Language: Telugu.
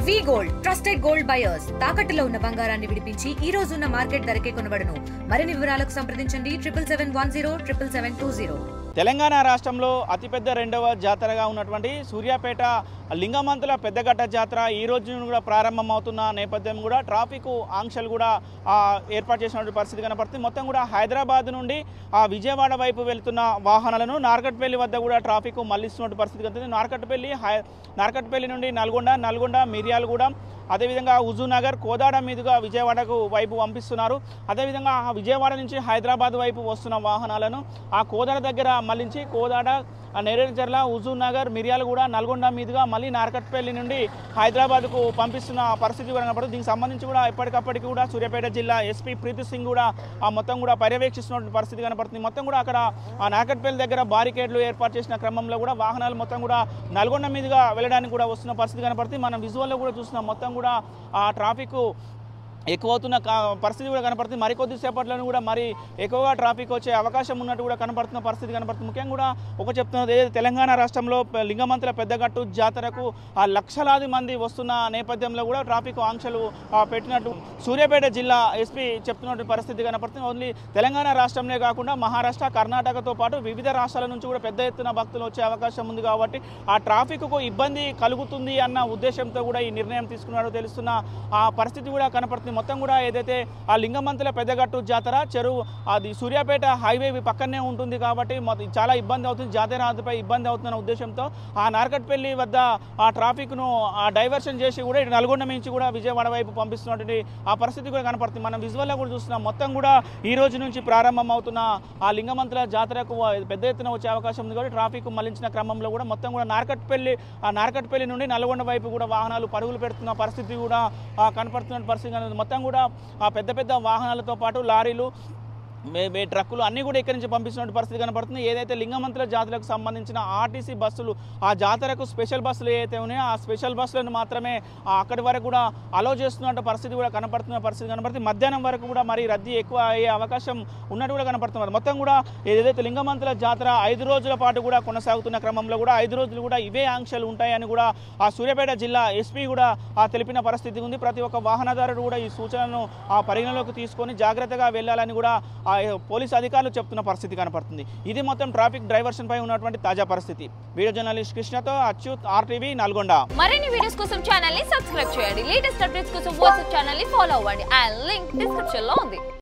వి గోల్డ్ ట్రస్టెడ్ గోల్డ్ బయర్స్ తాకట్టులో ఉన్న బంగారాన్ని విడిపించి ఈ రోజు ఉన్న మార్కెట్ ధరకే కొనబడును. మరిన్ని వివరాలకు సంప్రదించండి 77107720. తెలంగాణ రాష్ట్రంలో అతిపెద్ద రెండవ జాతరగా ఉన్నటువంటి సూర్యాపేట లింగమంతుల పెద్దగట్ట జాతర ఈ రోజు కూడా ప్రారంభమవుతున్న నేపథ్యం కూడా ట్రాఫిక్ ఆంక్షలు కూడా ఏర్పాటు చేసినటువంటి పరిస్థితి కనపడుతుంది. మొత్తం కూడా హైదరాబాద్ నుండి విజయవాడ వైపు వెళ్తున్న వాహనాలను నార్కట్పల్లి వద్ద కూడా ట్రాఫిక్ మళ్లిస్తున్నటువంటి పరిస్థితి కనపడుతుంది. నార్కట్పల్లి నుండి నల్గొండ మిర్యాలగూడ, అదేవిధంగా హుజూర్నగర్, కోదాడ మీదుగా విజయవాడకు వైపు పంపిస్తున్నారు. అదేవిధంగా విజయవాడ నుంచి హైదరాబాద్ వైపు వస్తున్న వాహనాలను ఆ కోదాడ దగ్గర మళ్లించి కోదాడ, నేరేడుచర్ల, హుజూర్నగర్, మిర్యాలగూడ, నల్గొండ మీదుగా మళ్ళీ నార్కట్పల్లి నుండి హైదరాబాద్కు పంపిస్తున్న పరిస్థితి కూడా కనపడుతుంది. దీనికి సంబంధించి కూడా ఎప్పటికప్పటికి కూడా సూర్యాపేట జిల్లా ఎస్పీ ప్రీతి సింగ్ కూడా మొత్తం కూడా పర్యవేక్షిస్తున్న పరిస్థితి కనపడుతుంది. మొత్తం కూడా అక్కడ నార్కట్పల్లి దగ్గర బారికేడ్లు ఏర్పాటు చేసిన క్రమంలో కూడా వాహనాలు మొత్తం కూడా నల్గొండ మీదుగా వెళ్ళడానికి కూడా వస్తున్న పరిస్థితి కనపడుతుంది. మనం విజువల్లో కూడా చూస్తున్నాం. మొత్తం కూడా ట్రాఫిక్ ఎక్కువ అవుతున్న పరిస్థితి కూడా కనపడుతుంది. మరికొద్ది సేపట్లోనూ కూడా మరి ఎక్కువగా ట్రాఫిక్ వచ్చే అవకాశం ఉన్నట్టు కూడా కనపడుతున్న పరిస్థితి కనపడుతుంది. ముఖ్యంగా కూడా చెప్తున్నది, తెలంగాణ రాష్ట్రంలో లింగమంతుల పెద్దగట్టు జాతరకు లక్షలాది మంది వస్తున్న నేపథ్యంలో కూడా ట్రాఫిక్ ఆంక్షలు పెట్టినట్టు సూర్యాపేట జిల్లా ఎస్పీ చెప్తున్నటువంటి పరిస్థితి కనపడుతుంది. ఓన్లీ తెలంగాణ రాష్ట్రంలో కాకుండా మహారాష్ట్ర, కర్ణాటకతో పాటు వివిధ రాష్ట్రాల నుంచి కూడా పెద్ద ఎత్తున భక్తులు వచ్చే అవకాశం ఉంది. కాబట్టి ఆ ట్రాఫిక్కు ఇబ్బంది కలుగుతుంది అన్న ఉద్దేశంతో కూడా ఈ నిర్ణయం తీసుకున్నారో తెలుస్తున్న ఆ పరిస్థితి కూడా కనపడుతుంది. మొత్తం కూడా ఏదైతే ఆ లింగమంతుల పెద్దగట్టు జాతర చెరువు అది సూర్యాపేట హైవే పక్కనే ఉంటుంది కాబట్టి చాలా ఇబ్బంది అవుతుంది, జాతీయపై ఇబ్బంది అవుతున్న ఉద్దేశంతో ఆ నార్కట్పల్లి వద్ద ఆ ట్రాఫిక్ను డైవర్షన్ చేసి కూడా ఇటు నల్గొండ నుంచి కూడా విజయవాడ వైపు పంపిస్తున్నటువంటి ఆ పరిస్థితి కూడా కనపడుతుంది. మనం విజువల్లో కూడా చూస్తున్నాం. మొత్తం కూడా ఈ రోజు నుంచి ప్రారంభం అవుతున్న ఆ లింగమంతుల జాతరకు పెద్ద ఎత్తున వచ్చే అవకాశం ఉంది కాబట్టి ట్రాఫిక్ మళ్లించిన క్రమంలో కూడా మొత్తం కూడా నార్కట్పల్లి నుండి నల్గొండ వైపు కూడా వాహనాలు పరుగులు పెడుతున్న పరిస్థితి కూడా కనపడుతున్న పరిస్థితి. మొత్తం కూడా పెద్ద పెద్ద వాహనాలతో పాటు లారీలు, ట్రక్కులు అన్నీ కూడా ఇక్కడి నుంచి పంపిస్తున్న పరిస్థితి కనపడుతుంది. ఏదైతే లింగమంతుల జాతరకు సంబంధించిన ఆర్టీసీ బస్సులు, ఆ జాతరకు స్పెషల్ బస్సులు ఏదైతే ఉన్నాయో ఆ స్పెషల్ బస్సులను మాత్రమే అక్కడి వరకు కూడా అలో చేస్తున్న పరిస్థితి కూడా కనపడుతుంది. మధ్యాహ్నం వరకు కూడా మరి రద్దీ ఎక్కువ అయ్యే అవకాశం ఉన్నట్టు కూడా కనపడుతున్నారు. మొత్తం కూడా ఏదైతే లింగమంతుల జాతర 5 రోజుల పాటు కూడా కొనసాగుతున్న క్రమంలో కూడా 5 రోజులు కూడా ఇవే ఆంక్షలు ఉంటాయని కూడా ఆ సూర్యాపేట జిల్లా ఎస్పీ కూడా తెలిపిన పరిస్థితి ఉంది. ప్రతి ఒక్క వాహనదారుడు కూడా ఈ సూచనలను పరిగణలోకి తీసుకొని జాగ్రత్తగా వెళ్ళాలని కూడా పోలీసు అధికారులు చెప్తున్న పరిస్థితి కనపడుతుంది. ఇది మొత్తం ట్రాఫిక్ డైవర్షన్ పై ఉన్నటువంటి తాజా పరిస్థితి. వీడియో జర్నలిస్ట్ కృష్ణతో అచ్యుత్, RTV, నల్గొండ. మరిన్ని వీడియోస్ కోసం ఛానల్ ని సబ్స్క్రైబ్ చేయండి. లేటెస్ట్ అప్డేట్స్ కోసం వాట్సాప్ ఛానల్ ని ఫాలో అవ్వండి. ఆ లింక్ డిస్క్రిప్షన్ లో ఉంది.